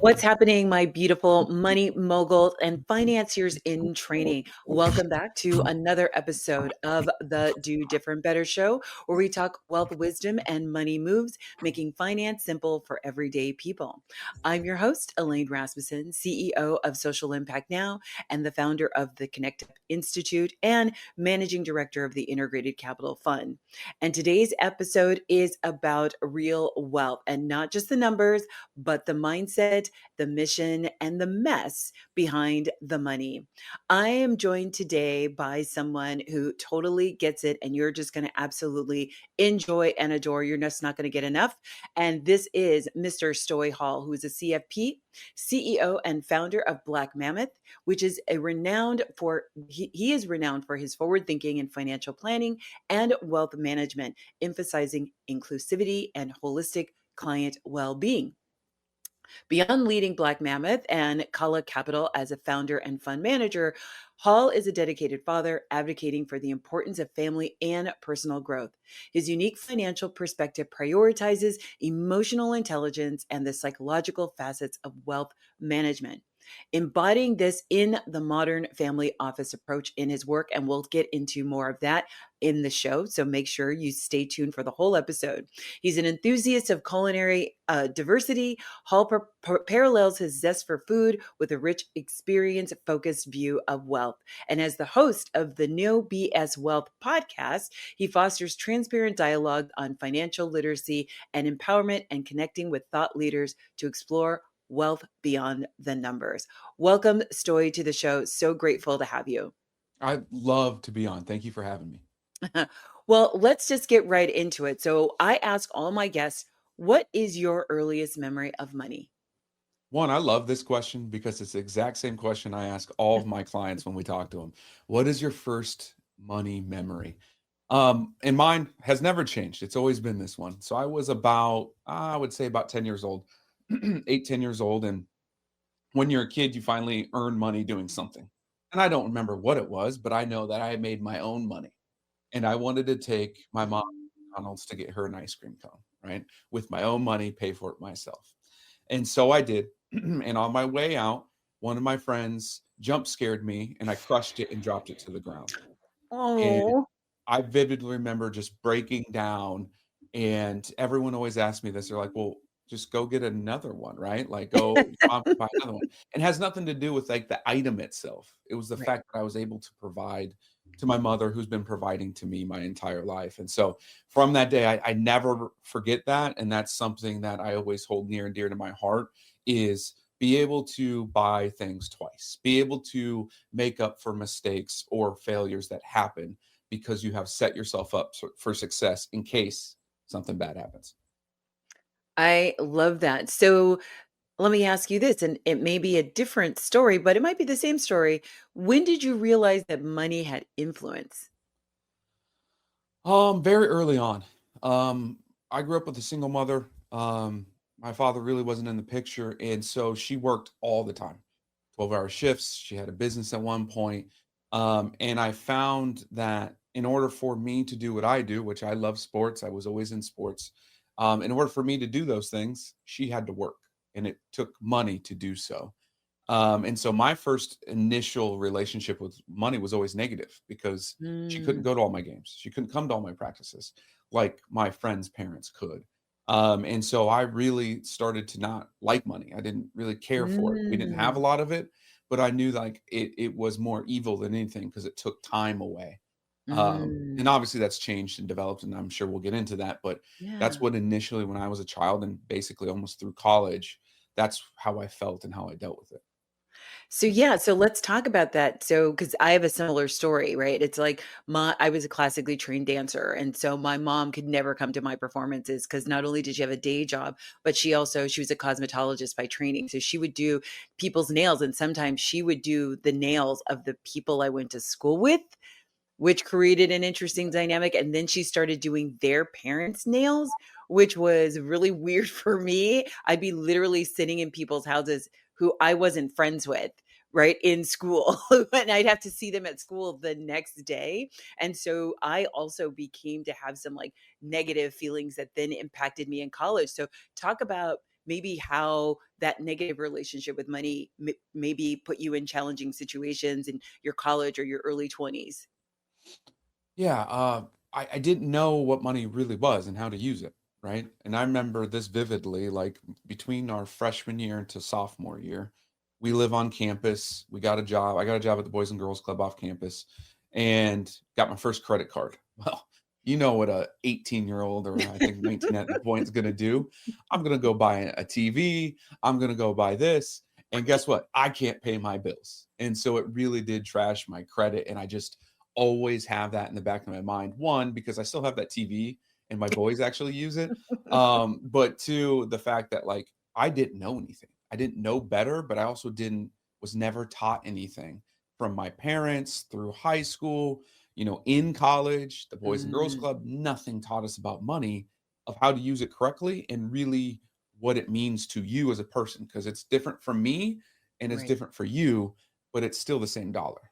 What's happening, my beautiful money moguls and financiers in training? Welcome back to another episode of the Do Different Better Show, where we talk wealth, wisdom, and money moves, making finance simple for everyday people. I'm your host, Elaine Rasmussen, CEO of Social Impact Now and the founder of the Connect Institute and managing director of the Integrated Capital Fund. And today's episode is about real wealth and not just the numbers, but the mindset, the mission, and the mess behind the money. I am joined today by someone who totally gets it, and you're just going to absolutely enjoy and adore. You're just not going to get enough. And this is Mr. Stoy Hall, who is a CFP, CEO, and founder of Black Mammoth, which is he is renowned for his forward thinking in financial planning and wealth management, emphasizing inclusivity and holistic client well-being. Beyond leading Black Mammoth and Kala Capital as a founder and fund manager, Hall is a dedicated father advocating for the importance of family and personal growth. His unique financial perspective prioritizes emotional intelligence and the psychological facets of wealth management, embodying this in the modern family office approach in his work. And we'll get into more of that in the show. So make sure you stay tuned for the whole episode. He's an enthusiast of culinary diversity. Hall parallels his zest for food with a rich, experience-focused view of wealth. And as the host of the No BS Wealth podcast, he fosters transparent dialogue on financial literacy and empowerment and connecting with thought leaders to explore wealth beyond the numbers. Welcome, Stoy, to the show. So grateful to have you. I'd love to be on. Thank you for having me. Well, let's just get right into it. So I ask all my guests, what is your earliest memory of money? One, I love this question because it's the exact same question I ask all of my clients when we talk to them. What is your first money memory? And mine has never changed. It's always been this one. So I was I would say about 10 years old, 8, 10 years old. And when you're a kid, you finally earn money doing something. And I don't remember what it was, but I know that I made my own money. And I wanted to take my mom to McDonald's to get her an ice cream cone, right? With my own money, pay for it myself. And so I did. And on my way out, one of my friends jump scared me and I crushed it and dropped it to the ground. And Oh, I vividly remember just breaking down. And everyone always asks me this. They're like, well, just go get another one, right? Like, go buy another one. And it has nothing to do with like the item itself. It was the right. fact that I was able to provide to my mother, who's been providing to me my entire life. And so from that day, I never forget that. And that's something that I always hold near and dear to my heart is be able to buy things twice, be able to make up for mistakes or failures that happen because you have set yourself up for success in case something bad happens. I love that. So let me ask you this, and it may be a different story, but it might be the same story. When did you realize that money had influence? Very early on. I grew up with a single mother. My father really wasn't in the picture, and so she worked all the time, 12-hour shifts. She had a business at one point. And I found that in order for me to do what I do, which I love sports, I was always in sports. In order for me to do those things, she had to work, and it took money to do so. And so my first initial relationship with money was always negative because she couldn't Mm, go to all my games. She couldn't come to all my practices like my friends' parents could. And so I really started to not like money. I didn't really care for it. We didn't have a mm, lot of it, but I knew like it was more evil than anything because it took time away. And mm. obviously that's changed and developed, and I'm sure we'll get into that. But that's Yeah. what initially, when I was a child and basically almost through college, that's how I felt and how I dealt with it. So yeah, so let's talk about that. So because I have a similar story, right? It's like I was a classically trained dancer, and so my mom could never come to my performances because not only did she have a day job, but she was a cosmetologist by training. So she would do people's nails, and sometimes she would do the nails of the people I went to school with, which created an interesting dynamic. And then she started doing their parents' nails, which was really weird for me. I'd be literally sitting in people's houses who I wasn't friends with, right, in school. And I'd have to see them at school the next day. And so I also became to have some like negative feelings that then impacted me in college. So talk about maybe how that negative relationship with money maybe put you in challenging situations in your college or your early 20s? Yeah, I didn't know what money really was and how to use it, right? And I remember this vividly, like between our freshman year into sophomore year, we live on campus. We got a job. I got a job at the Boys and Girls Club off campus and got my first credit card. Well, you know what a 18-year-old or I think 19 at the point is going to do. I'm going to go buy a TV. I'm going to go buy this. And guess what? I can't pay my bills. And so it really did trash my credit. And I just always have that in the back of my mind. One, because I still have that TV and my boys actually use it. But two, the fact that like I didn't know anything. I didn't know better, but I also didn't was never taught anything from my parents through high school, in college, the Boys and Girls Mm, Club, nothing taught us about money, of how to use it correctly and really what it means to you as a person because it's different from me and it's right. different for you, but it's still the same dollar.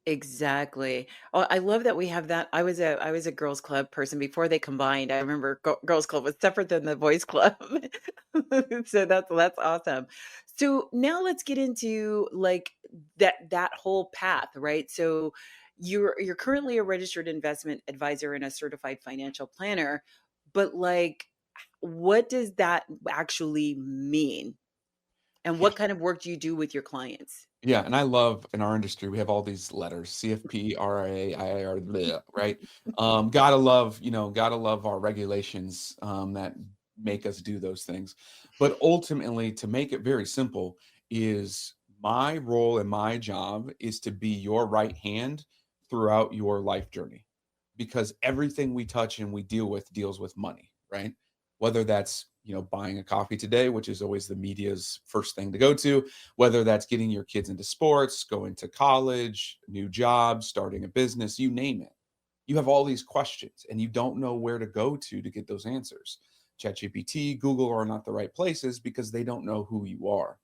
Exactly. Oh, I love that we have that. I was a girls club person before they combined. I remember girls club was separate than the boys club. So that's awesome. So now let's get into like that whole path, right? So you're currently a registered investment advisor and a certified financial planner, but like what does that actually mean? And Yeah. what kind of work do you do with your clients? Yeah, and I love in our industry, we have all these letters, CFP, RIA, IIR, bleh, right? Gotta love our regulations that make us do those things. But ultimately, to make it very simple, is my role and my job is to be your right hand throughout your life journey. Because everything we touch and we deal with deals with money, right? Whether that's, buying a coffee today, which is always the media's first thing to go to, whether that's getting your kids into sports, going to college, new jobs, starting a business, you name it. You have all these questions and you don't know where to go to get those answers. ChatGPT, Google are not the right places because they don't know who you are.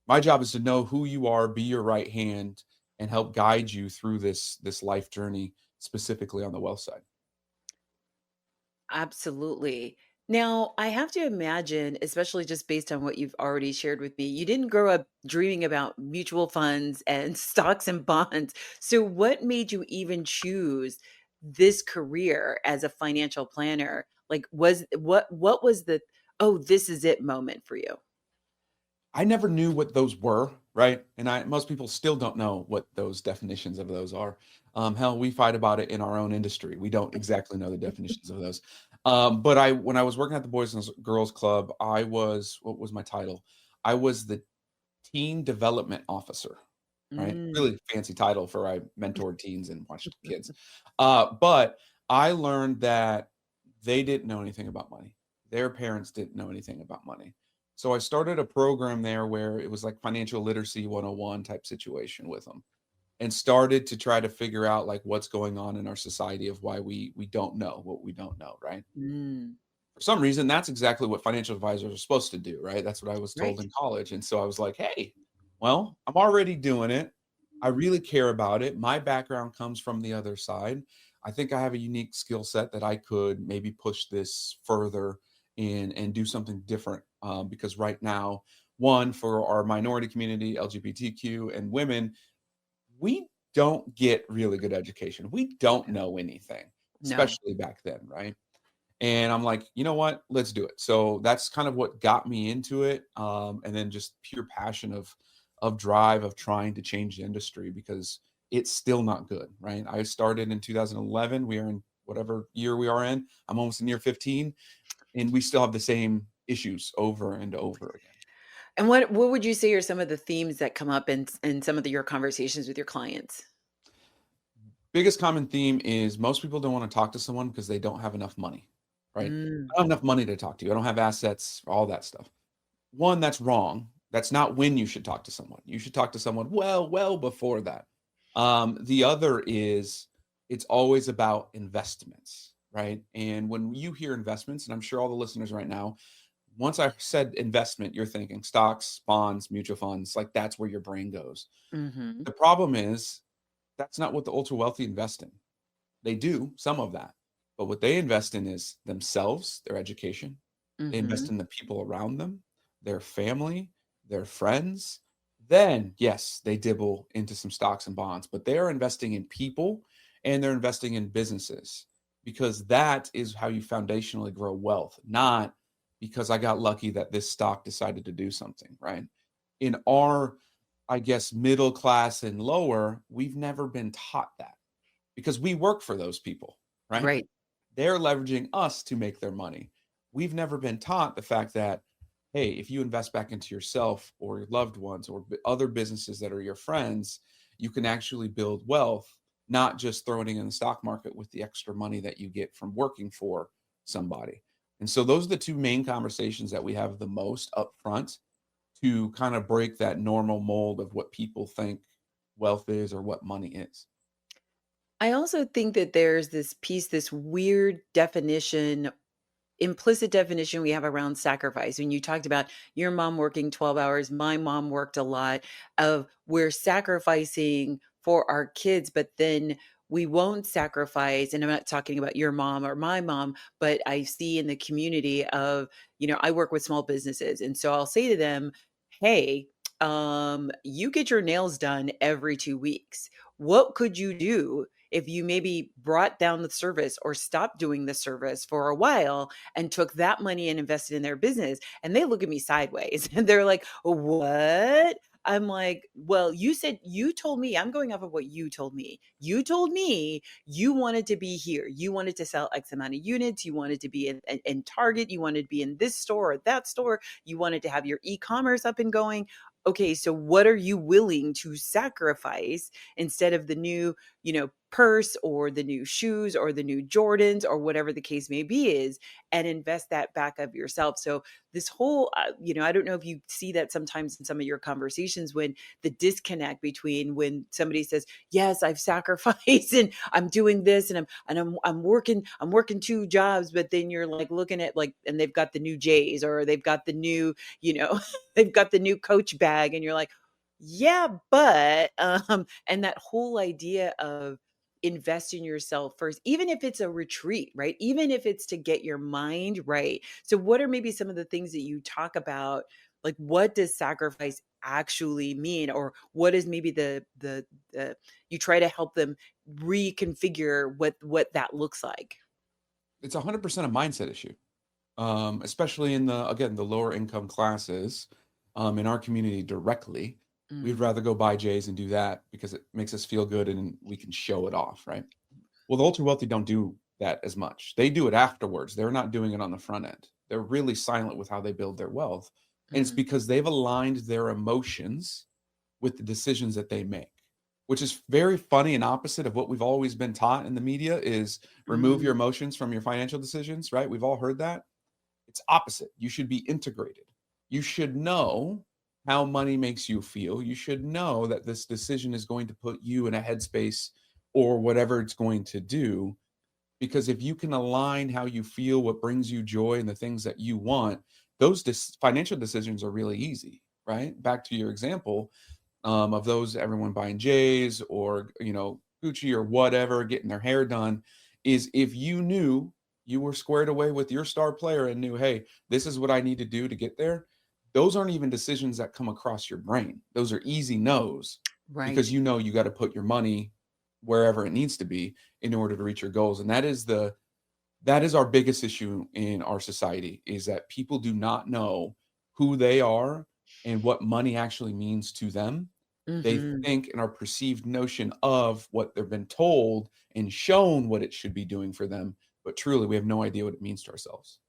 My job is to know who you are, be your right hand, and help guide you through this life journey, specifically on the wealth side. Absolutely. Now, I have to imagine, especially just based on what you've already shared with me, you didn't grow up dreaming about mutual funds and stocks and bonds. So, what made you even choose this career as a financial planner? Like, what was the oh, this is it moment for you? I never knew what those were, right? And most people still don't know what those definitions of those are. Hell, we fight about it in our own industry. We don't exactly know the definitions of those. But when I was working at the Boys and Girls Club, what was my title? I was the teen development officer, right? Mm, Really fancy title for I mentored teens and watched kids. But I learned that they didn't know anything about money. Their parents didn't know anything about money. So I started a program there where it was like financial literacy 101 type situation with them and started to try to figure out like what's going on in our society of why we don't know what we don't know, right? mm, For some reason, that's exactly what financial advisors are supposed to do, right? That's what I was told right. in college. And so I was like, hey, well, I'm already doing it. I really care about it. My background comes from the other side. I think I have a unique skill set that I could maybe push this further and do something different. Because right now, one, for our minority community, LGBTQ, and women, we don't get really good education. We don't know anything, No. especially back then, right? And I'm like, you know what? Let's do it. So that's kind of what got me into it. And then just pure passion of drive of trying to change the industry because it's still not good, right? I started in 2011. We are in whatever year we are in. I'm almost in year 15, and we still have the same issues over and over again. And what would you say are some of the themes that come up in some of your conversations with your clients? Biggest common theme is most people don't want to talk to someone because they don't have enough money, right? Mm, I don't have enough money to talk to you. I don't have assets, all that stuff. One, that's wrong. That's not when you should talk to someone. You should talk to someone well before that. The other is it's always about investments, right? And when you hear investments, and I'm sure all the listeners right now, once I said investment, you're thinking stocks, bonds, mutual funds, like that's where your brain goes. mhm, The problem is that's not what the ultra wealthy invest in. They do some of that, but what they invest in is themselves, their education. They invest mhm. in the people around them their family, their friends, then yes, they dibble into some stocks and bonds, but they are investing in people and they're investing in businesses because that is how you foundationally grow wealth, not because I got lucky that this stock decided to do something, right? In our, I guess, middle class and lower, we've never been taught that because we work for those people, right? Right. They're leveraging us to make their money. We've never been taught the fact that, hey, if you invest back into yourself or your loved ones or other businesses that are your friends, you can actually build wealth, not just throwing it in the stock market with the extra money that you get from working for somebody. And so those are the two main conversations that we have the most up front to kind of break that normal mold of what people think wealth is or what money is. I also think that there's this piece, this weird definition, implicit definition we have around sacrifice. When you talked about your mom working 12 hours, my mom worked a lot, of we're sacrificing for our kids, but then we won't sacrifice. And I'm not talking about your mom or my mom, but I see in the community of, I work with small businesses. And so I'll say to them, hey, you get your nails done every 2 weeks. What could you do if you maybe brought down the service or stopped doing the service for a while and took that money and invested in their business? And they look at me sideways and they're like, what? I'm like, well, you told me, I'm going off of what you told me. You told me you wanted to be here. You wanted to sell X amount of units. You wanted to be in Target. You wanted to be in this store or that store. You wanted to have your e-commerce up and going. Okay, so what are you willing to sacrifice instead of the new, purse or the new shoes or the new Jordans or whatever the case may be is, and invest that back of yourself. So this whole, I don't know if you see that sometimes in some of your conversations when the disconnect between when somebody says, yes, I've sacrificed and I'm doing this and I'm working two jobs, but then you're like looking at like, and they've got the new J's or they've got the new, they've got the new Coach bag and you're like, yeah, but and that whole idea of invest in yourself first, even if it's a retreat, right? Even if it's to get your mind right. So what are maybe some of the things that you talk about? Like what does sacrifice actually mean? Or what is maybe the you try to help them reconfigure what that looks like? It's 100% a mindset issue. Especially in the again the lower income classes in our community directly. We'd Mm, rather go buy J's and do that because it makes us feel good and we can show it off, right? Well, the ultra wealthy don't do that as much. They do it afterwards. They're not doing it on the front end. They're really silent with how they build their wealth. And it's mm, because they've aligned their emotions with the decisions that they make, which is very funny and opposite of what we've always been taught in the media is remove your mm. emotions from your financial decisions, right? We've all heard that. It's opposite. You should be integrated. You should know how money makes you feel. You should know that this decision is going to put you in a headspace or whatever it's going to do. Because if you can align how you feel, what brings you joy, and the things that you want, those financial decisions are really easy, right? Back to your example of those everyone buying J's or Gucci or whatever, getting their hair done, is if you knew you were squared away with your star player and knew, hey, this is what I need to do to get there. Those aren't even decisions that come across your brain. Those are easy no's because Right. you know you got to put your money wherever it needs to be in order to reach your goals. And that is our biggest issue in our society is that people do not know who they are and what money actually means to them. They Mhm. think in our perceived notion of what they've been told and shown what it should be doing for them, but truly we have no idea what it means to ourselves.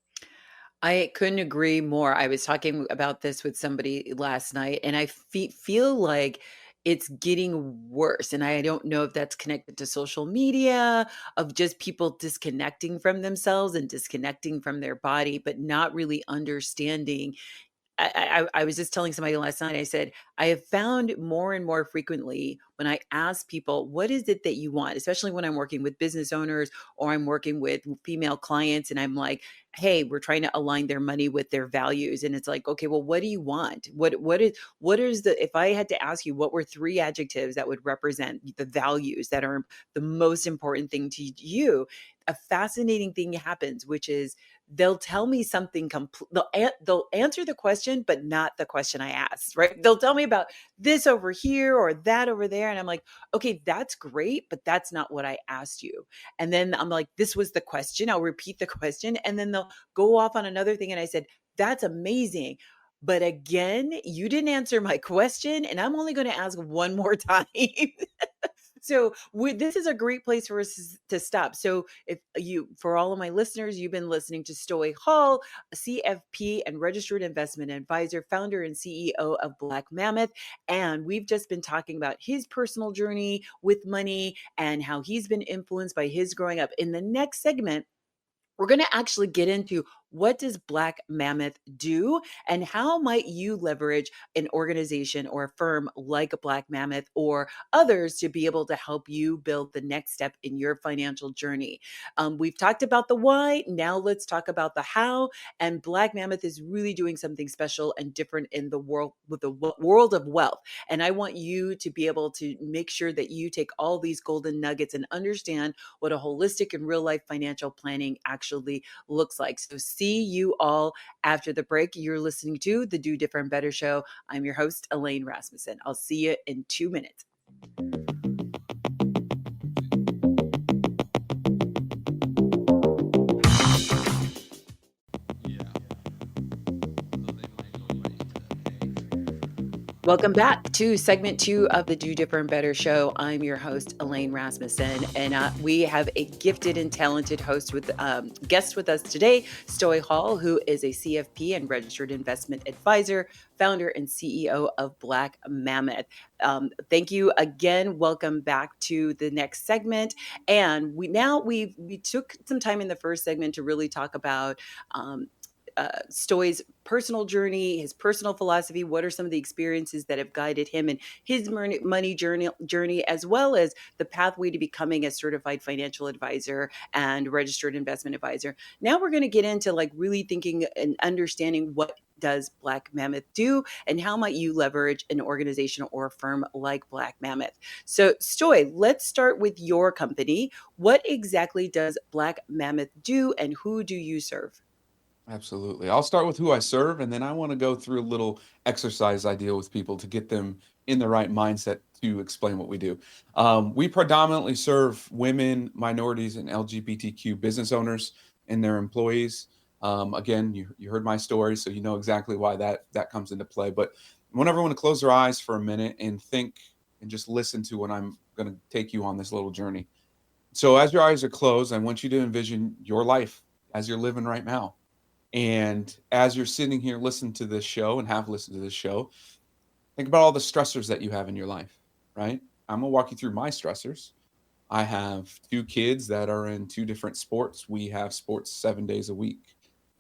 I couldn't agree more. I was talking about this with somebody last night, and I feel like it's getting worse. And I don't know if that's connected to social media, of just people disconnecting from themselves and disconnecting from their body, but not really understanding. I was just telling somebody last night, I said, I have found more and more frequently when I ask people, what is it that you want? Especially when I'm working with business owners or I'm working with female clients and I'm like, hey, we're trying to align their money with their values. And it's like, okay, well, what do you want? What is the, if I had to ask you, what were three adjectives that would represent the values that are the most important thing to you? A fascinating thing happens, which is they'll tell me something they'll answer the question, but not the question I asked, right? They'll tell me about this over here or that over there. And I'm like, okay, that's great, but that's not what I asked you. And then I'm like, this was the question. I'll repeat the question. And then they'll go off on another thing. And I said, that's amazing. But again, you didn't answer my question, and I'm only going to ask one more time. So this is a great place for us to stop. So if you, for all of my listeners, you've been listening to Stoy Hall, a CFP and registered investment advisor, founder and CEO of Black Mammoth. And we've just been talking about his personal journey with money and how he's been influenced by his growing up. In the next segment, we're going to actually get into what does Black Mammoth do and how might you leverage an organization or a firm like a Black Mammoth or others to be able to help you build the next step in your financial journey. We've talked about the why. Now let's talk about the how. And Black Mammoth is really doing something special and different in the world with the world of wealth. And I want you to be able to make sure that you take all these golden nuggets and understand what a holistic and real life financial planning actually looks like. So see you all after the break. You're listening to the Do Different Better Show. I'm your host, Elaine Rasmussen. I'll see you in 2 minutes. Welcome back to segment 2 of the Do Different Better Show. I'm your host, Elaine Rasmussen, and we have a gifted and talented host with guest with us today, Stoy Hall, who is a CFP and registered investment advisor, founder and CEO of Black Mammoth. Thank you again. Welcome back to the next segment. And we took some time in the first segment to really talk about Stoy's personal journey, his personal philosophy. What are some of the experiences that have guided him in his money journey, as well as the pathway to becoming a certified financial advisor and registered investment advisor. Now we're going to get into like really thinking and understanding what does Black Mammoth do and how might you leverage an organization or a firm like Black Mammoth. So Stoy, let's start with your company. What exactly does Black Mammoth do and who do you serve? Absolutely. I'll start with who I serve, and then I want to go through a little exercise I deal with people to get them in the right mindset to explain what we do. We predominantly serve women, minorities, and LGBTQ business owners and their employees. Again, you heard my story, so you know exactly why that comes into play. But I want everyone to close their eyes for a minute and think and just listen to what I'm going to take you on this little journey. So as your eyes are closed, I want you to envision your life as you're living right now. And as you're sitting here listening to this show and have listened to this show, think about all the stressors that you have in your life, right? I'm going to walk you through my stressors. I have two kids that are in two different sports. We have sports 7 days a week.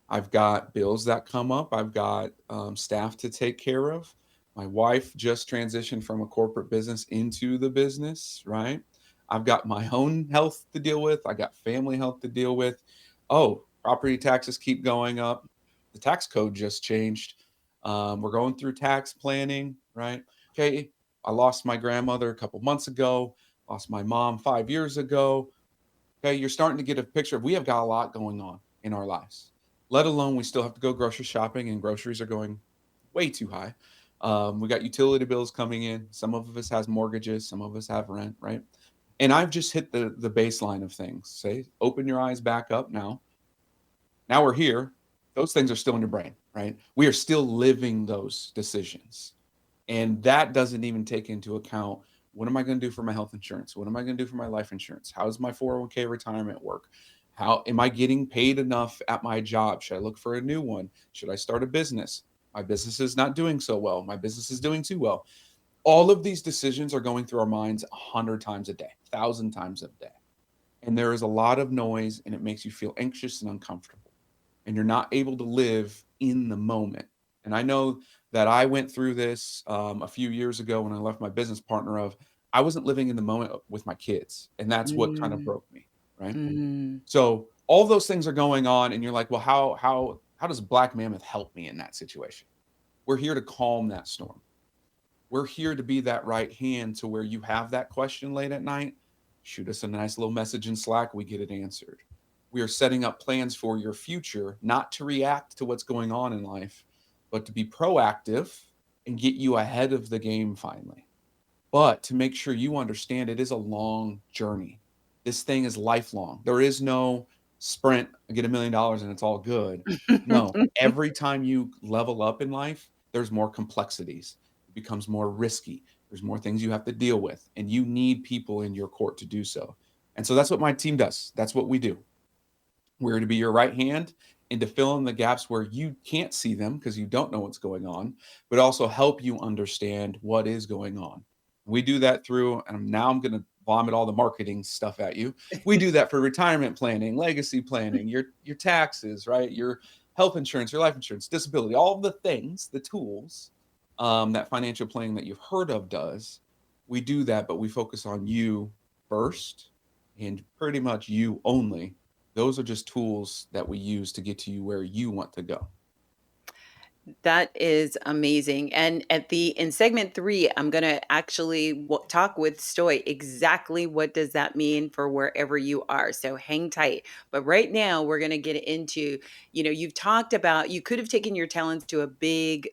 I've got bills that come up. I've got staff to take care of. My wife just transitioned from a corporate business into the business, right? I've got my own health to deal with. I got family health to deal with. Oh, property taxes keep going up. The tax code just changed. We're going through tax planning, right? Okay, I lost my grandmother a couple months ago, lost my mom 5 years ago. Okay, you're starting to get a picture of we have got a lot going on in our lives, let alone we still have to go grocery shopping and groceries are going way too high. We got utility bills coming in. Some of us has mortgages, some of us have rent, right? And I've just hit the baseline of things. Say, open your eyes back up now. Now we're here. Those things are still in your brain, right? We are still living those decisions. And that doesn't even take into account what am I going to do for my health insurance? What am I going to do for my life insurance? How does my 401k retirement work? How am I getting paid enough at my job? Should I look for a new one? Should I start a business? My business is not doing so well. My business is doing too well. All of these decisions are going through our minds 100 times a day, 1,000 times a day. And there is a lot of noise and it makes you feel anxious and uncomfortable. And you're not able to live in the moment. And I know that I went through this a few years ago when I left my business partner of I wasn't living in the moment with my kids. And that's what kind of Mm, broke me, right? mm. So all those things are going on and you're like, well, how does Black Mammoth help me in that situation? We're here to calm that storm. We're here to be that right hand to where you have that question late at night. Shoot us a nice little message in Slack. We get it answered. We are setting up plans for your future, not to react to what's going on in life, but to be proactive and get you ahead of the game finally. But to make sure you understand it is a long journey. This thing is lifelong. There is no sprint, get $1 million and it's all good. No, every time you level up in life, there's more complexities. It becomes more risky. There's more things you have to deal with, and you need people in your court to do so. And so that's what my team does. That's what we do. We're to be your right hand and to fill in the gaps where you can't see them because you don't know what's going on, but also help you understand what is going on. We do that through, and now I'm going to vomit all the marketing stuff at you. We do that for retirement planning, legacy planning, your taxes, right? Your health insurance, your life insurance, disability, all of the things, the tools that financial planning that you've heard of does. We do that, but we focus on you first and pretty much you only. Those are just tools that we use to get to you where you want to go. That is amazing. And in segment 3, I'm going to actually talk with Stoy exactly what does that mean for wherever you are. So hang tight. But right now we're going to get into, you've talked about you could have taken your talents to a big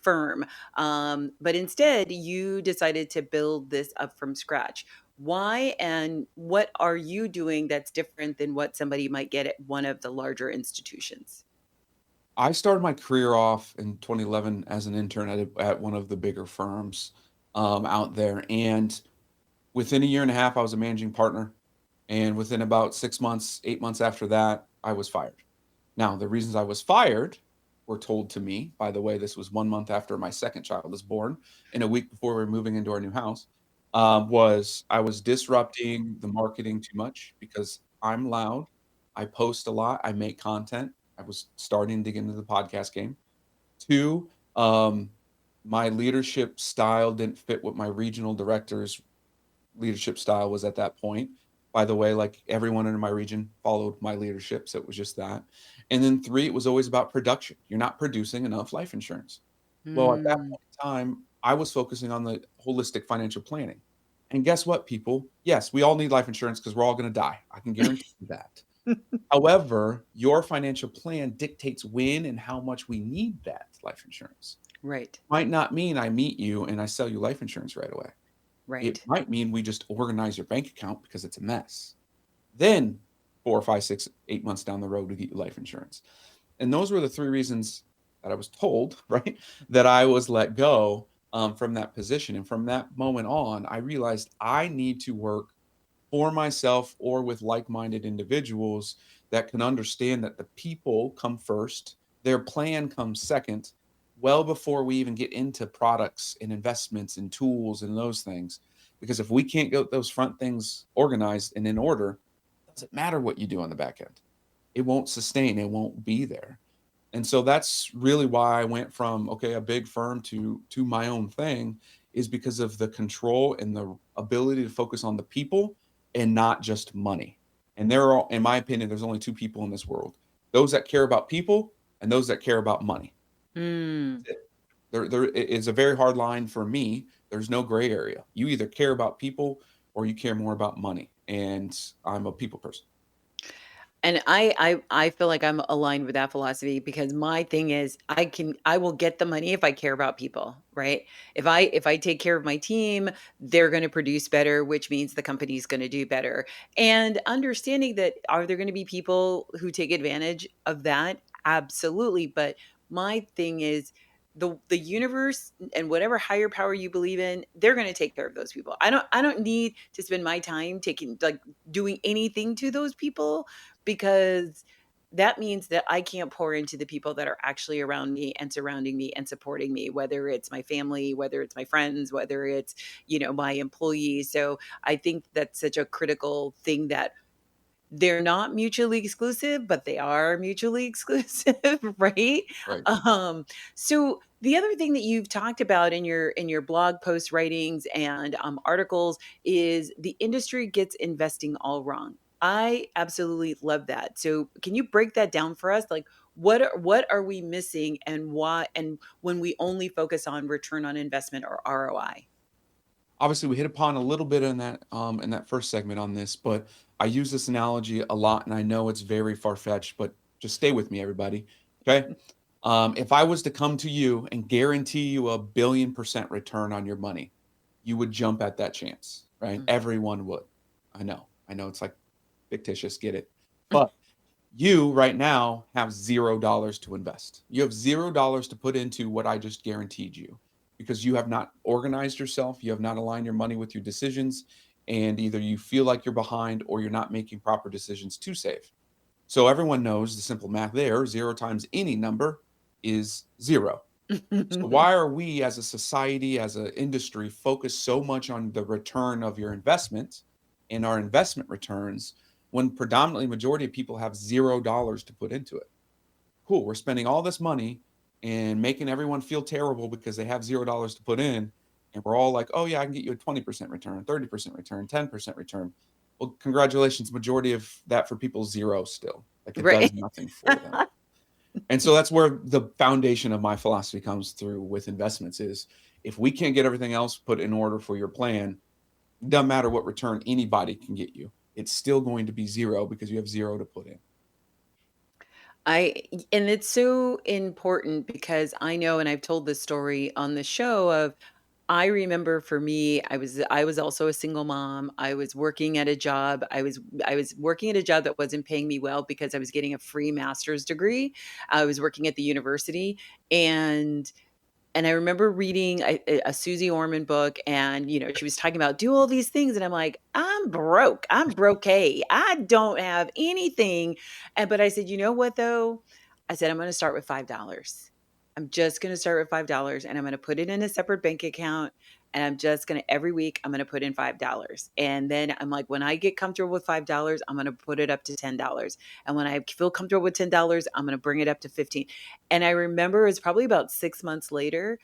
firm, but instead you decided to build this up from scratch. Why, and what are you doing that's different than what somebody might get at one of the larger institutions? I started my career off in 2011 as an intern at one of the bigger firms out there. And within a year and a half, I was a managing partner. And within about 6 months, 8 months after that, I was fired. Now, the reasons I was fired were told to me. By the way, this was 1 month after my second child was born and a week before we were moving into our new house. Was I was disrupting the marketing too much because I'm loud. I post a lot. I make content. I was starting to get into the podcast game. Two, my leadership style didn't fit what my regional director's leadership style was at that point. By the way, like everyone in my region followed my leadership, so it was just that. And then 3, it was always about production. You're not producing enough life insurance. Well, at that Mm, point in time, I was focusing on the holistic financial planning. And guess what, people? Yes, we all need life insurance because we're all going to die. I can guarantee you that. However, your financial plan dictates when and how much we need that life insurance. right, Might not mean I meet you and I sell you life insurance right away. It right. might mean we just organize your bank account because it's a mess. Then 4 or 5, 6, 8 months down the road, we get you life insurance. And those were the 3 reasons that I was told, right, that I was let go from that position. And from that moment on, I realized I need to work for myself or with like-minded individuals that can understand that the people come first, their plan comes second, well before we even get into products and investments and tools and those things. Because if we can't get those front things organized and in order, it doesn't matter what you do on the back end. It won't sustain, it won't be there. And so that's really why I went from, okay, a big firm to my own thing is because of the control and the ability to focus on the people and not just money. And there are, in my opinion, there's only 2 people in this world. Those that care about people and those that care about money. Mm. That's it. There it is a very hard line for me. There's no gray area. You either care about people or you care more about money. And I'm a people person. And I feel like I'm aligned with that philosophy because my thing is I will get the money if I care about people, right? If I take care of my team, they're going to produce better, which means the company's going to do better. And understanding that are there going to be people who take advantage of that? Absolutely, but my thing is the universe and whatever higher power you believe in, they're going to take care of those people. I don't need to spend my time taking like doing anything to those people because that means that I can't pour into the people that are actually around me and surrounding me and supporting me, whether it's my family, whether it's my friends, whether it's, my employees. So I think that's such a critical thing that they're not mutually exclusive, but they are mutually exclusive, right? Right. Um, so the other thing that you've talked about in your blog post writings and articles is the industry gets investing all wrong. I absolutely love that. So can you break that down for us? Like what are we missing and why and when we only focus on return on investment or ROI? obviously we hit upon a little bit in that first segment on this, but I use this analogy a lot, and I know it's very far-fetched, but just stay with me, everybody. Okay. If I was to come to you and guarantee you a billion% return on your money, you would jump at that chance, right? Mhm. Everyone would. I know it's like fictitious, get it. But you right now have $0 to invest. You have $0 to put into what I just guaranteed you because you have not organized yourself. You have not aligned your money with your decisions. And either you feel like you're behind or you're not making proper decisions to save. So everyone knows the simple math there, 0 times any number is 0. So why are we as a society, as an industry, focused so much on the return of your investment and our investment returns when predominantly majority of people have $0 to put into it? Cool, we're spending all this money and making everyone feel terrible because they have $0 to put in, and we're all like, "Oh yeah, I can get you a 20% return, 30% return, 10% return." Well, congratulations, majority of that for people 0 still. Like it does Right. nothing for them. And so that's where the foundation of my philosophy comes through with investments is if we can't get everything else put in order for your plan, doesn't matter what return anybody can get you. It's still going to be 0 because you have 0 to put in. And it's so important because I know, and I've told this story on the show of I remember for me, I was also a single mom. I was working at a job. I was working at a job that wasn't paying me well because I was getting a free master's degree. I was working at the university, and I remember reading a Susie Orman book, and she was talking about do all these things, and I'm like, I'm broke. I'm broke. I don't have anything. And but I said, you know what though? I said I'm going to start with $5. I'm just going to start with $5, and I'm going to put it in a separate bank account. And I'm just going to every week I'm going to put in $5. And then I'm like, when I get comfortable with $5, I'm going to put it up to $10. And when I feel comfortable with $10, I'm going to bring it up to 15. And I remember it was probably about 6 months later,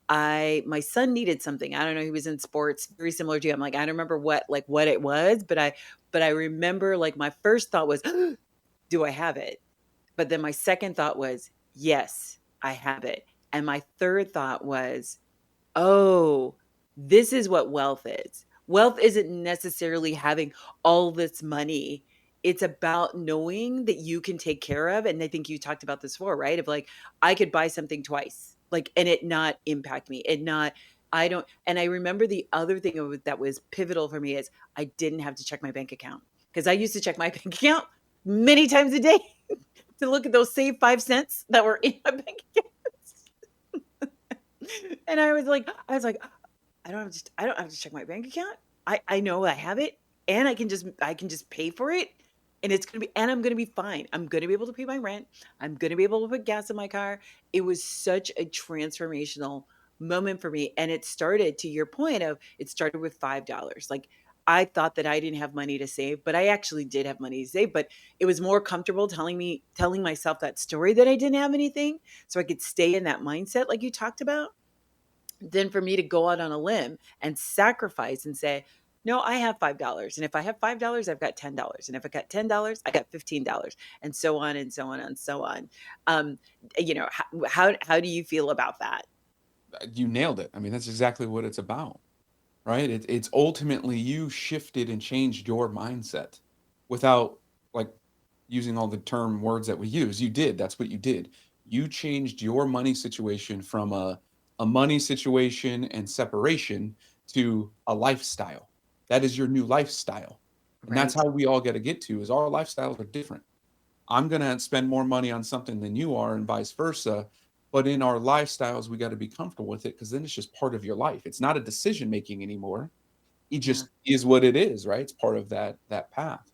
my son needed something. I don't know, he was in sports very similar to you. I'm like, I don't remember what it was, but I remember like my first thought was, do I have it? But then my second thought was, yes, I have it. And my third thought was, oh, this is what wealth is. Wealth isn't necessarily having all this money. It's about knowing that you can take care of. And I think you talked about this before, right? Of like, I could buy something twice, like, and it not impact me. It not, I don't, and I remember the other thing that was pivotal for me is I didn't have to check my bank account because I used to check my bank account many times a day to look at those saved 5 cents that were in my bank account. And I don't have to check my bank account. I know I have it, and I can just pay for it, and I'm gonna be fine. I'm gonna be able to pay my rent. I'm gonna be able to put gas in my car. It was such a transformational moment for me. And it started, to your point of, it started with $5. Like, I thought that I didn't have money to save, but I actually did have money to save. But it was more comfortable telling myself that story that I didn't have anything, so I could stay in that mindset like you talked about, than for me to go out on a limb and sacrifice and say, no, I have $5. And if I have $5, I've got $10. And if I got $10, I got $15, and so on and so on and so on. Um, how do you feel about that? You nailed it. I mean, that's exactly what it's about, right? It's ultimately you shifted and changed your mindset without like using all the term words that we use. You did. That's what you did. You changed your money situation from a money situation and separation to a lifestyle. That is your new lifestyle. And that's Right. how we all got to get to is our lifestyles are different. I'm going to spend more money on something than you are and vice versa. But in our lifestyles, we got to be comfortable with it because then it's just part of your life. It's not a decision making anymore. It Yeah. just is what it is, right? It's part of that path.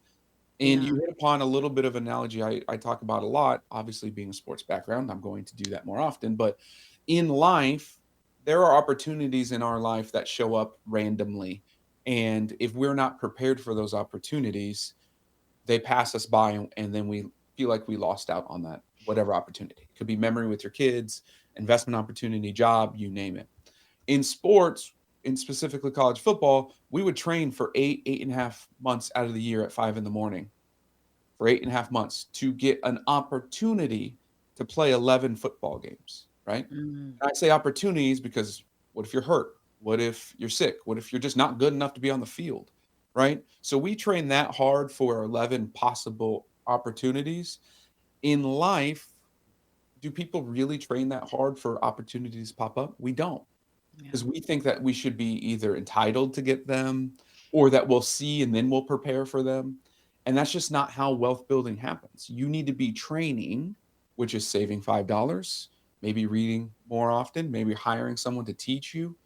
And Yeah. you hit upon a little bit of analogy I talk about a lot. Obviously, being a sports background, I'm going to do that more often. But in life, there are opportunities in our life that show up randomly. And if we're not prepared for those opportunities, they pass us by and then we feel like we lost out on that whatever opportunity. It could be memory with your kids, investment opportunity, job, you name it. In sports, in specifically college football, we would train for 8.5 months out of the year at 5 in the morning for 8.5 months to get an opportunity to play 11 football games, right? Mm. And I say opportunities because what if you're hurt? What if you're sick? What if you're just not good enough to be on the field? Right? So we train that hard for 11 possible opportunities. In life, do people really train that hard for opportunities to pop up? We don't, Yeah. because we think that we should be either entitled to get them or that we'll see and then we'll prepare for them. And that's just not how wealth building happens. You need to be training, which is saving $5, maybe reading more often, maybe hiring someone to teach you.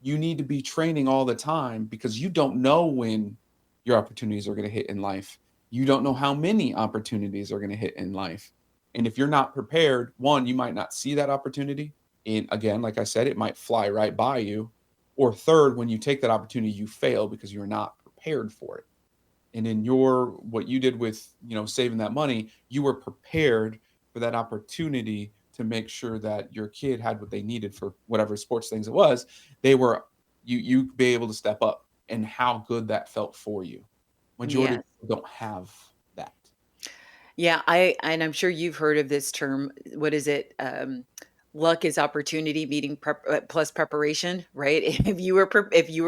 You need to be training all the time because you don't know when your opportunities are going to hit in life. You don't know how many opportunities are going to hit in life. And if you're not prepared, one, you might not see that opportunity. And again, like I said, it might fly right by you. Or third, when you take that opportunity, you fail because you're not prepared for it. And in your what you did with, saving that money, you were prepared for that opportunity to make sure that your kid had what they needed for whatever sports things it was. They were you be able to step up, and how good that felt for you. Majority of Yes. people don't have that. Yeah, and I'm sure you've heard of this term. What is it? Luck is opportunity meeting plus preparation, right? If you were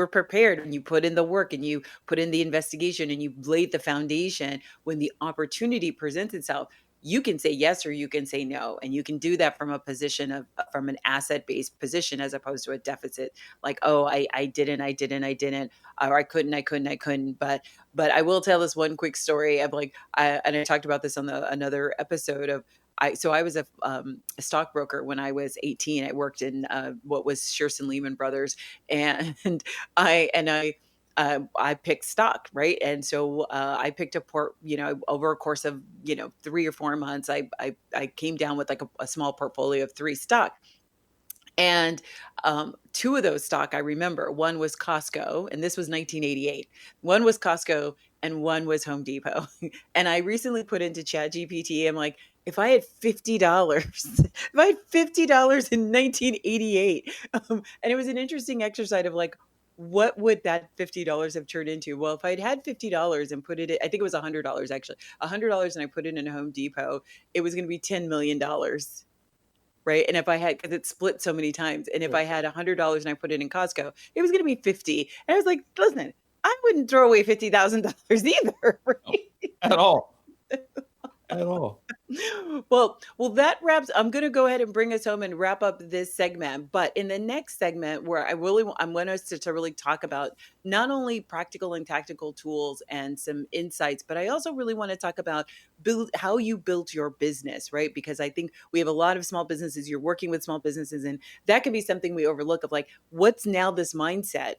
prepared and you put in the work and you put in the investigation and you laid the foundation, when the opportunity presents itself, you can say yes or you can say no, and you can do that from a position of from an asset based position as opposed to a deficit. Like, oh, I didn't, or I couldn't. But I will tell this one quick story of like, I talked about this on another episode of I was a stockbroker when I was 18. I worked in what was Shearson Lehman Brothers, and I picked stock, right? And so I picked a over a course of 3 or 4 months. I came down with like a small portfolio of three stock. And two of those stock I remember. One was Costco, and this was 1988. One was Costco, and one was Home Depot. And I recently put into ChatGPT. I'm like, if I had $50, if I had $50 in 1988, and it was an interesting exercise of like, what would that $50 have turned into? Well, if I'd had $50 and put it, I think it was $100 actually, $100, and I put it in a Home Depot, it was going to be $10 million. Right, and if I had, because it's split so many times, and if Sure. I had $100 and I put it in Costco, it was gonna be 50, and I was like, "Listen, I wouldn't throw away $50,000 either," No, right? at all. At all. Well, that wraps I'm gonna go ahead and bring us home and wrap up this segment, but in the next segment where I want us to really talk about not only practical and tactical tools and some insights, but I also really wanna talk about how you built your business, right? Because I think we have a lot of small businesses, you're working with small businesses, and that can be something we overlook of like, what's now this mindset,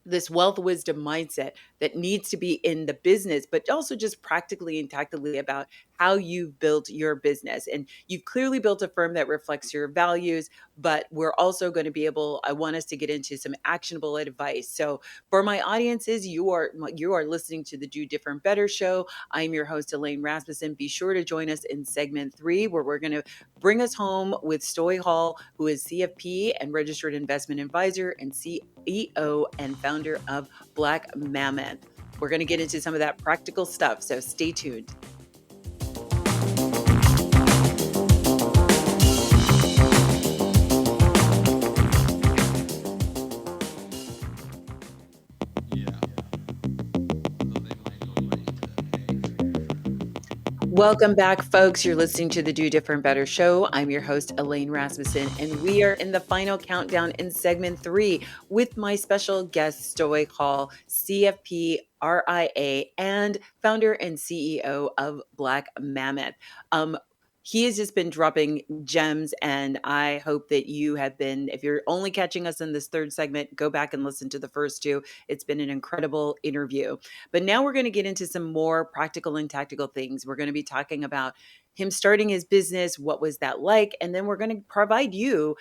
this wealth wisdom mindset that needs to be in the business, but also just practically and tactically about how you've built your business. And you've clearly built a firm that reflects your values, but we're also going to be able, I want us to get into some actionable advice. So for my audiences, you are listening to the Do Different Better Show. I'm your host, Elaine Rasmussen. Be sure to join us in segment 3, where we're going to bring us home with Stoy Hall, who is CFP and registered investment advisor and CEO and founder of Black Mammoth. We're going to get into some of that practical stuff, so stay tuned. Welcome back, folks. You're listening to the Do Different Better Show. I'm your host, Elaine Rasmussen, and we are in the final countdown in segment 3 with my special guest, Stoy Hall, CFP, RIA, and founder and CEO of Black Mammoth. He has just been dropping gems, and I hope that you have been, if you're only catching us in this third segment, go back and listen to the first two. It's been an incredible interview. But now we're going to get into some more practical and tactical things. We're going to be talking about him starting his business. What was that like? And then we're going to provide you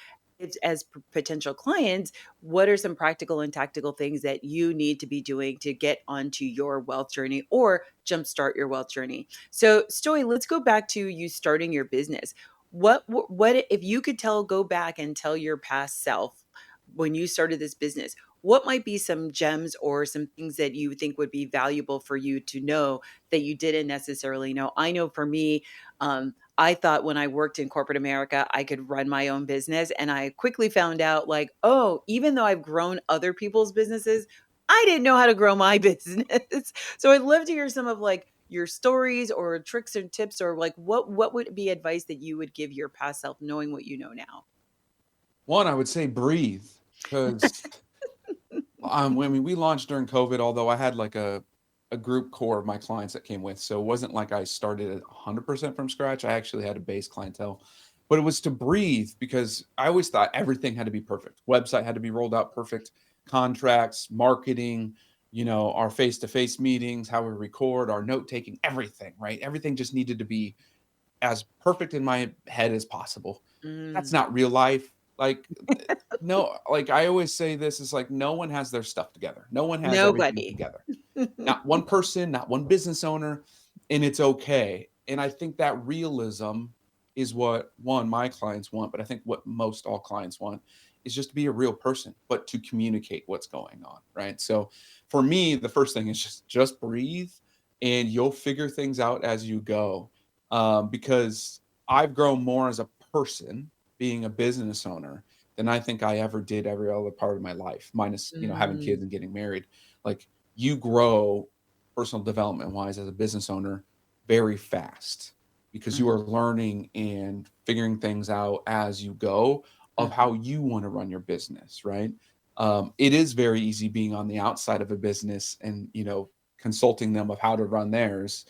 as potential clients, what are some practical and tactical things that you need to be doing to get onto your wealth journey or jumpstart your wealth journey? So, Stoy, let's go back to you starting your business. What if you could go back and tell your past self when you started this business, what might be some gems or some things that you think would be valuable for you to know that you didn't necessarily know? I know for me, I thought when I worked in corporate America, I could run my own business. And I quickly found out, like, oh, even though I've grown other people's businesses, I didn't know how to grow my business. So I'd love to hear some of like your stories or tricks and tips, or like what would be advice that you would give your past self knowing what you know now? One, I would say breathe, because I mean, we launched during COVID, although I had like a group core of my clients that came with. So it wasn't like I started at 100% from scratch. I actually had a base clientele. But it was to breathe, because I always thought everything had to be perfect. Website had to be rolled out perfect, contracts, marketing, our face-to-face meetings, how we record, our note taking, everything, right? Everything just needed to be as perfect in my head as possible. That's Mm, not real life. Like, no, like I always say this is like no one has their stuff together. No one has everything nobody. together. Not one person, not one business owner, and it's okay. And I think that realism is what one my clients want, but I think what most all clients want is just to be a real person, but to communicate what's going on, right? So for me, the first thing is just breathe, and you'll figure things out as you go. Because I've grown more as a person being a business owner than I think I ever did every other part of my life, minus, having Mm, kids and getting married. Like, you grow personal development wise as a business owner very fast, because you mhm, are learning and figuring things out as you go of mhm, how you want to run your business, right? It is very easy being on the outside of a business and, consulting them of how to run theirs.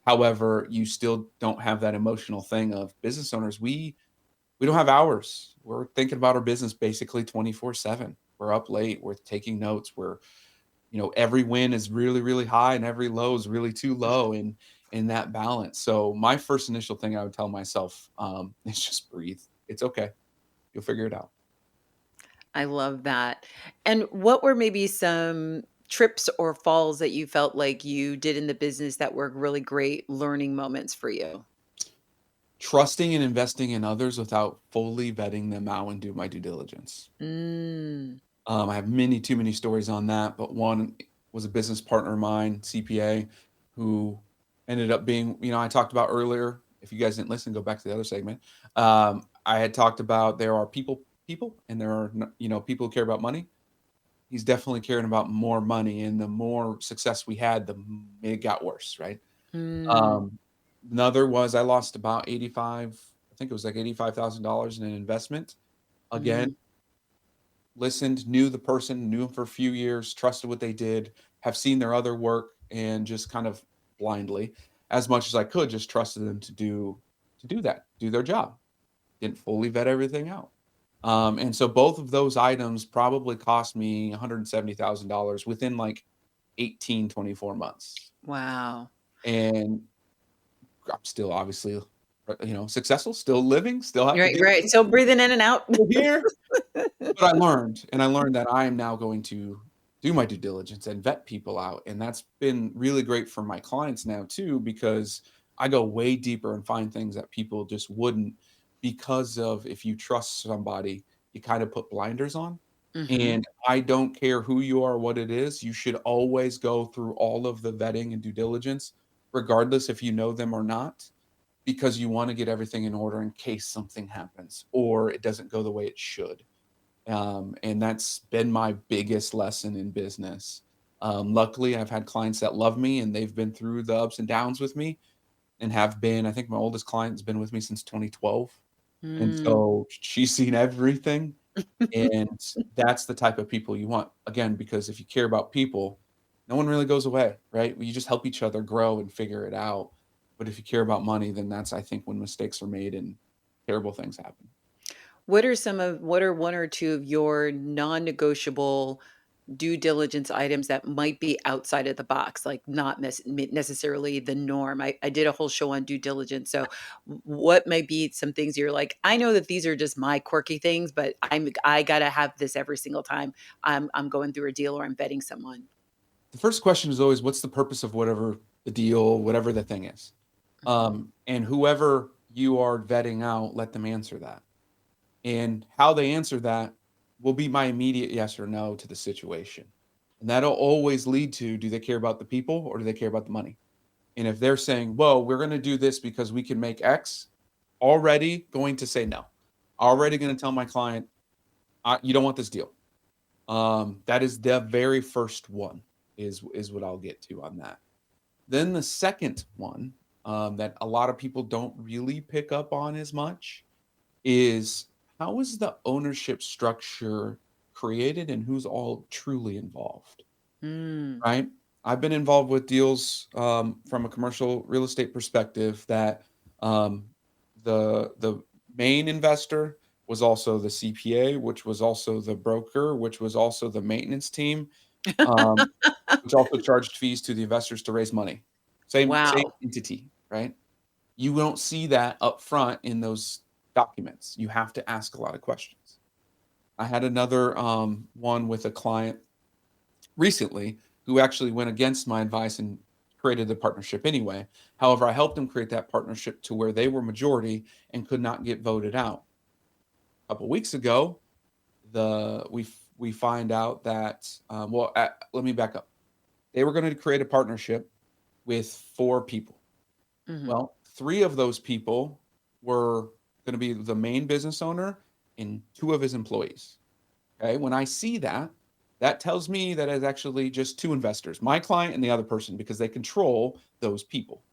However, you still don't have that emotional thing of business owners. We don't have hours. We're thinking about our business basically 24/7. We're up late, we're taking notes, every win is really, really high and every low is really too low in that balance. So my first initial thing I would tell myself, is just breathe. It's okay. You'll figure it out. I love that. And what were maybe some trips or falls that you felt like you did in the business that were really great learning moments for you? Trusting and investing in others without fully vetting them out and do my due diligence. Mm, I have too many stories on that, but one was a business partner of mine, CPA, who ended up being, I talked about earlier. If you guys didn't listen, go back to the other segment. I had talked about there are people, and there are, people who care about money. He's definitely caring about more money, and the more success we had, it got worse, right? mm, Um, Another was I lost about 85, I think it was like $85,000 in an investment. Again, mhm. listened, knew the person, knew him for a few years, trusted what they did, have seen their other work, and just kind of blindly, as much as I could, just trusted them to do that, do their job. Didn't fully vet everything out. And so both of those items probably cost me $170,000 within like 18, 24 months. Wow. And I'm still obviously, successful, still living, still have to Right, deal right. with Still it, breathing in and out. still here. But I learned that I am now going to do my due diligence and vet people out, and that's been really great for my clients now too, because I go way deeper and find things that people just wouldn't, because of if you trust somebody, you kind of put blinders on. Mhm. And I don't care who you are, what it is, you should always go through all of the vetting and due diligence, regardless if you know them or not, because you want to get everything in order in case something happens or it doesn't go the way it should. And that's been my biggest lesson in business. Luckily, I've had clients that love me and they've been through the ups and downs with me, and have been, I think my oldest client has been with me since 2012. And Mm. so she's seen everything. And that's the type of people you want. Again, because if you care about people, no one really goes away, right? You just help each other grow and figure it out. But if you care about money, then that's, I think, when mistakes are made and terrible things happen. What are one or two of your non-negotiable due diligence items that might be outside of the box, like not necessarily the norm? I did a whole show on due diligence. So what might be some things you're like, I know that these are just my quirky things, but I gotta have this every single time I'm going through a deal or I'm vetting someone. The first question is always, what's the purpose of whatever the deal, whatever the thing is? Mhm. And whoever you are vetting out, let them answer that. And how they answer that will be my immediate yes or no to the situation. And that'll always lead to, do they care about the people or do they care about the money? And if they're saying, well, we're going to do this because we can make X, already going to say no. Already going to tell my client, you don't want this deal. That is the very first one is what I'll get to on that. Then the second one that a lot of people don't really pick up on as much is, how is the ownership structure created and who's all truly involved, Mm. right? I've been involved with deals from a commercial real estate perspective that um, the main investor was also the CPA, which was also the broker, which was also the maintenance team, um, which also charged fees to the investors to raise money. Same Wow. entity, right? You don't see that up front in those documents. You have to ask a lot of questions. I had another one with a client recently who actually went against my advice and created the partnership anyway. However, I helped them create that partnership to where they were majority and could not get voted out. A couple weeks ago, we find out that let me back up. They were going to create a partnership with 4 people. Mhm. Well, 3 of those people were going to be the main business owner and 2 of his employees. Okay. When I see that, that tells me that it's actually just 2 investors, my client and the other person, because they control those people.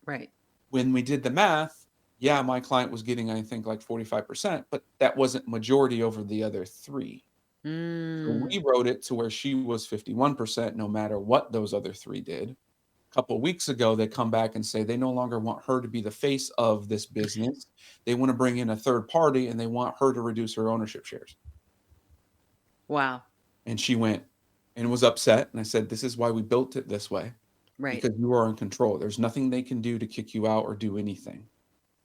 Right. When we did the math, yeah, my client was getting, I think, like 45%, but that wasn't majority over the other 3. So Mm. we wrote it to where she was 51% no matter what those other 3 did. Couple weeks ago, they come back and say they no longer want her to be the face of this business. They want to bring in a third party and they want her to reduce her ownership shares. Wow. And she went and was upset. And I said, this is why we built it this way, Right. because you are in control. There's nothing they can do to kick you out or do anything.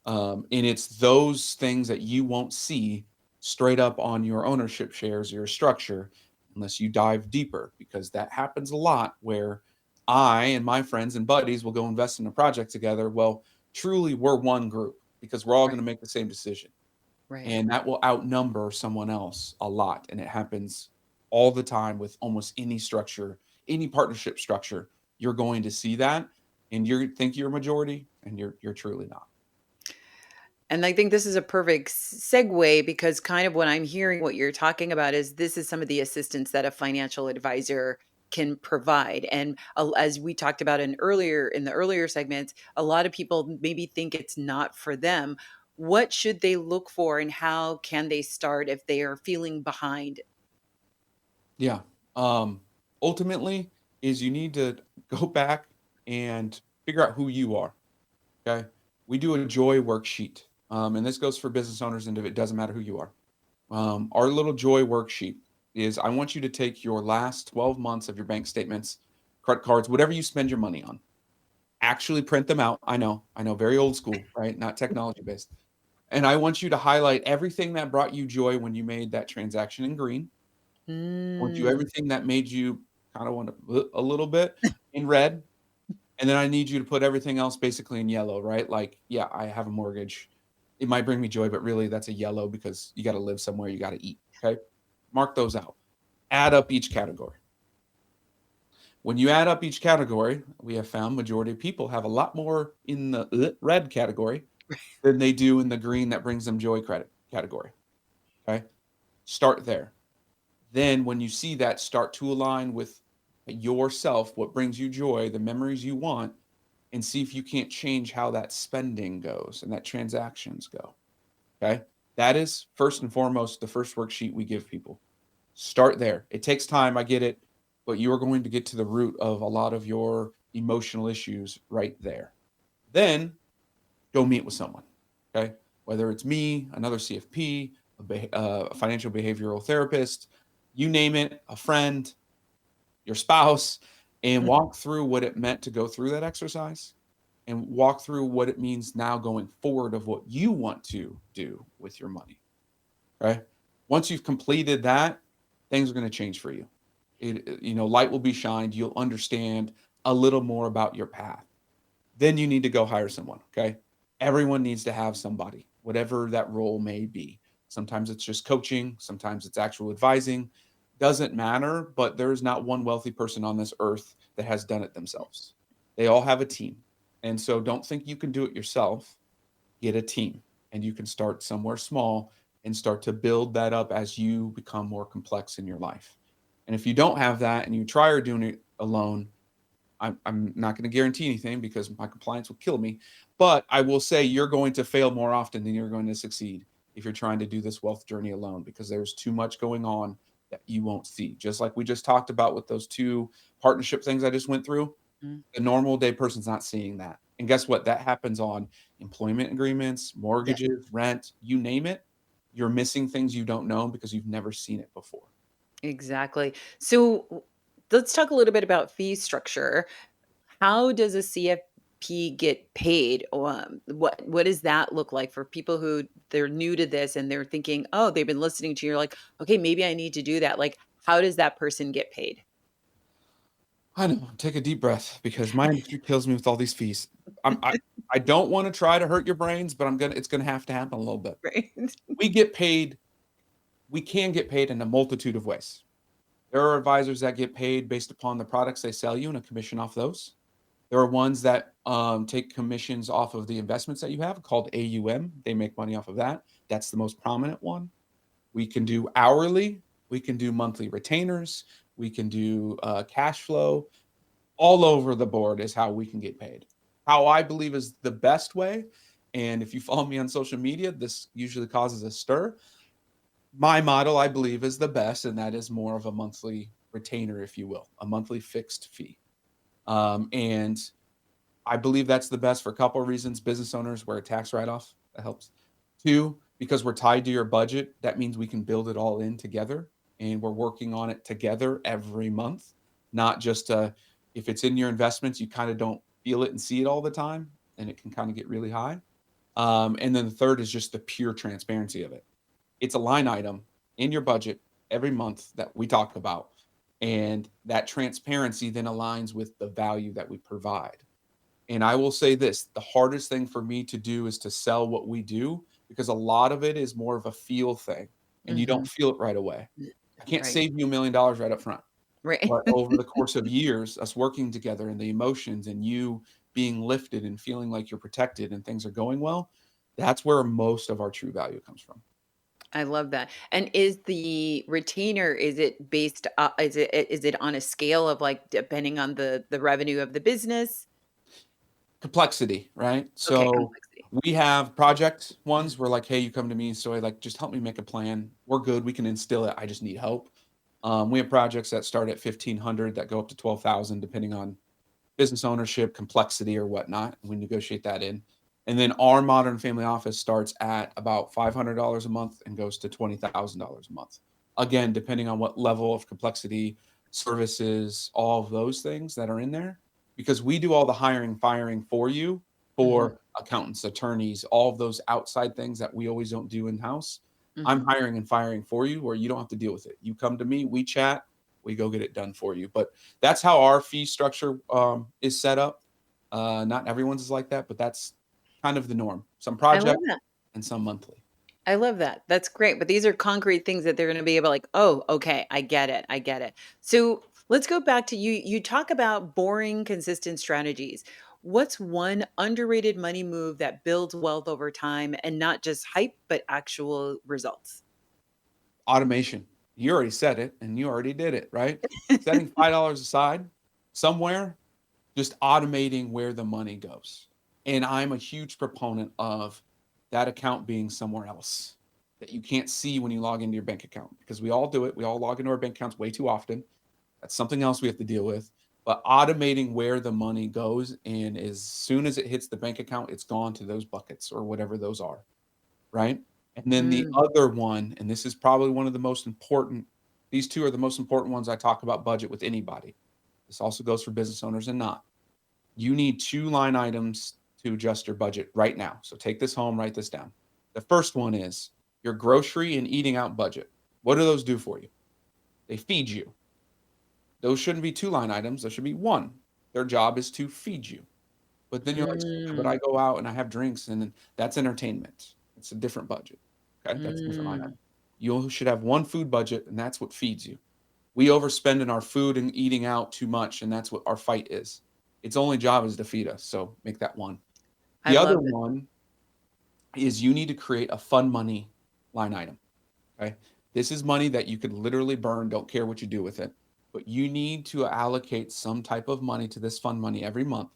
And it's those things that you won't see straight up on your ownership shares, your structure, unless you dive deeper, because that happens a lot where I and my friends and buddies will go invest in a project together. Well, truly, we're one group because we're all going Right. to make the same decision. Right. And that will outnumber someone else a lot. And it happens all the time with almost any structure, any partnership structure. You're going to see that, and you think you're a majority, and you're truly not. And I think this is a perfect segue because kind of what I'm hearing what you're talking about is this is some of the assistance that a financial advisor can provide. And as we talked about in the earlier segments, a lot of people maybe think it's not for them. What should they look for and how can they start if they are feeling behind? Yeah. Um, Ultimately, is you need to go back and figure out who you are. Okay. We do a joy worksheet. And this goes for business owners, and it doesn't matter who you are. Our little joy worksheet is, I want you to take your last 12 months of your bank statements, credit cards, whatever you spend your money on, actually print them out. I know, very old school, right? Not technology based. And I want you to highlight everything that brought you joy when you made that transaction in green. I want you Mm, everything that made you kind of want to a little bit in red. And then I need you to put everything else basically in yellow, right? Like, yeah, I have a mortgage. It might bring me joy, but really that's a yellow because you got to live somewhere, you got to eat. Okay. Mark those out. Add up each category. When you add up each category, we have found majority of people have a lot more in the red category than they do in the green that brings them joy credit category. Okay. Start there. Then when you see that start to align with yourself, what brings you joy, the memories you want, and see if you can't change how that spending goes and that transactions go. Okay. That is first and foremost the first worksheet we give people. Start there. It takes time, I get it, but you are going to get to the root of a lot of your emotional issues right there. Then go meet with someone. Okay. Whether it's me, another CFP, a financial behavioral therapist, you name it, a friend, your spouse, and mm, walk through what it meant to go through that exercise and walk through what it means now going forward of what you want to do with your money. Okay. Once you've completed that, things are going to change for you. Light will be shined. You'll understand a little more about your path. Then you need to go hire someone. Okay. Everyone needs to have somebody, whatever that role may be. Sometimes it's just coaching, sometimes it's actual advising. Doesn't matter, but there's not one wealthy person on this earth that has done it themselves. They all have a team. And so don't think you can do it yourself. Get a team, and you can start somewhere small and start to build that up as you become more complex in your life. And if you don't have that and you try or doing it alone, I'm not going to guarantee anything because my compliance will kill me. But I will say you're going to fail more often than you're going to succeed if you're trying to do this wealth journey alone, because there's too much going on that you won't see. Just like we just talked about with those two partnership things I just went through, Mm. the normal day person's not seeing that. And guess what? That happens on employment agreements, Yeah, mortgages, rent, you name it. You're missing things you don't know because you've never seen it before. exactly. So let's talk a little bit about fee structure. How does a CFP get paid? What does that look like for people who they're new to this and they're thinking, oh, they've been listening to you, you're like, okay, maybe I need to do that. Like, how does that person get paid? I know. Take a deep breath because my industry kills me with all these fees. I'm, I I don't want to try to hurt your brains, but it's gonna have to happen a little bit. Right. We get paid. We can get paid in a multitude of ways. There are advisors that get paid based upon the products they sell you and a commission off those. There are ones that take commissions off of the investments that you have called AUM. They make money off of that. That's the most prominent one. We can do hourly. We can do monthly retainers. We can do cash flow. All over the board is how we can get paid. How I believe is the best way. And if you follow me on social media, this usually causes a stir. My model, I believe, is the best, and that is more of a monthly retainer, if you will, a monthly fixed fee. And I believe that's the best for a couple of reasons. Business owners wear a tax write-off. That helps. Two, because we're tied to your budget, that means we can build it all in together and we're working on it together every month, not just if it's in your investments, you kind of don't feel it and see it all the time, and it can kind of get really high. And then the third is just the pure transparency of it. It's a line item in your budget every month that we talk about. And that transparency then aligns with the value that we provide. And I will say this, the hardest thing for me to do is to sell what we do because a lot of it is more of a feel thing and you don't Mhm. feel it right away. I can't Right. save you $1 million right up front. Right. But over the course of years, us working together and the emotions and you being lifted and feeling like you're protected and things are going well, that's where most of our true value comes from. I love that. And is the retainer, is it based, is it on a scale of like depending on the revenue of the business? Complexity, right? Okay, So complexity. we have project ones where like, hey, you come to me, so I like just help me make a plan. We're good. We can instill it. I just need help. We have projects that start at 1,500 that go up to 12,000, depending on business ownership, complexity, or whatnot. We negotiate that in. And then our modern family office starts at about $500 a month and goes to $20,000 a month. Again, depending on what level of complexity, services, all of those things that are in there, because we do all the hiring, firing for you Mhm, for accountants, attorneys, all of those outside things that we always don't do in house. I'm mhm. hiring and firing for you, where you don't have to deal with it. You come to me, we chat, we go get it done for you. But that's how our fee structure is set up. Not everyone's is like that, but that's kind of the norm. Some I love project that. and some monthly. I love that. That's great. But these are concrete things that they're going to be able like, oh, okay, I get it. I get it. So let's go back to you. You talk about boring, consistent strategies. What's one underrated money move that builds wealth over time and not just hype, but actual results? Automation. You already said it and you already did it, right? Setting $5 aside somewhere, just automating where the money goes. And I'm a huge proponent of that account being somewhere else that you can't see when you log into your bank account, because we all do it. We all log into our bank accounts way too often. That's something else we have to deal with. But automating where the money goes, and as soon as it hits the bank account, it's gone to those buckets or whatever those are, right? And then the Mm, other one, and this is probably one of the most important, these two are the most important ones I talk about budget with anybody. This also goes for business owners and not. You need two line items to adjust your budget right now. So take this home, write this down. The first one is your grocery and eating out budget. What do those do for you? They feed you. Those shouldn't be two line items. Those should be one. Their job is to feed you. But then you're like, "Yeah, but I mm. go out and I have drinks and then that's entertainment. It's a different budget." Okay, that's a different line Mm, item. You should have one food budget, and that's what feeds you. We overspend in our food and eating out too much, and that's what our fight is. Its only job is to feed us, so make that one. I The other love it. one is you need to create a fun money line item. Okay. This is money that you could literally burn, don't care what you do with it. But you need to allocate some type of money to this fun money every month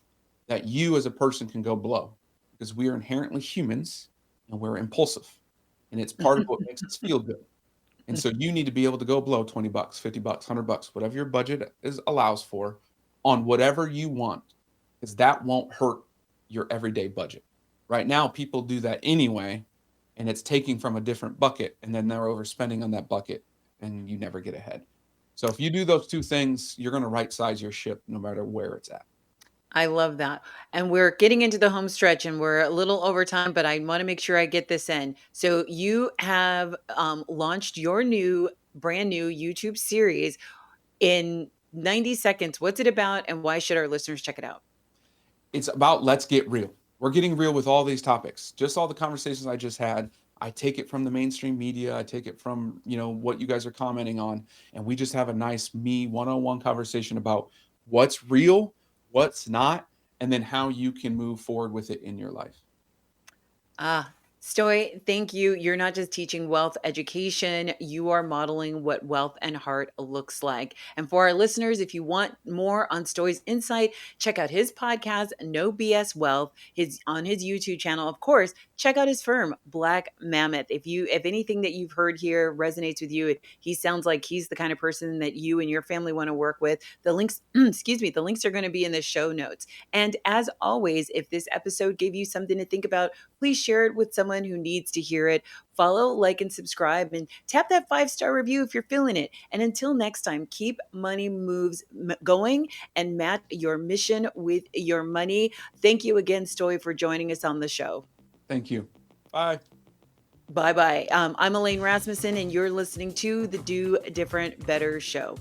that you as a person can go blow because we are inherently humans and we're impulsive. And it's part of what makes us feel good. And so you need to be able to go blow 20 bucks, 50 bucks, 100 bucks, whatever your budget is allows for on whatever you want, because that won't hurt your everyday budget. Right now, people do that anyway, and it's taking from a different bucket, and then they're overspending on that bucket, and you never get ahead. So if you do those two things, you're going to right size your ship no matter where it's at. I love that. And we're getting into the home stretch and we're a little over time, but I want to make sure I get this in. So you have launched your brand new YouTube series in 90 seconds. What's it about and why should our listeners check it out? It's about let's get real. We're getting real with all these topics. Just all the conversations I just had. I take it from the mainstream media. I take it from, what you guys are commenting on. And we just have a nice me one-on-one conversation about what's real, what's not, and then how you can move forward with it in your life. Ah, Stoy, thank you. You're not just teaching wealth education, you are modeling what wealth and heart looks like. And for our listeners, if you want more on Stoy's insight, check out his podcast, No BS Wealth, his on his YouTube channel. Of course, check out his firm, Black Mammoth. If anything that you've heard here resonates with you, he sounds like he's the kind of person that you and your family want to work with. The links, excuse me, the links are going to be in the show notes. And as always, if this episode gave you something to think about, please share it with someone who needs to hear it. Follow, like, and subscribe, and tap that 5-star review if you're feeling it. And until next time, keep money moves going and match your mission with your money. Thank you again, Stoy, for joining us on the show. Thank you. Bye. Bye bye. I'm Elaine Rasmussen, and you're listening to the Do Different Better Show.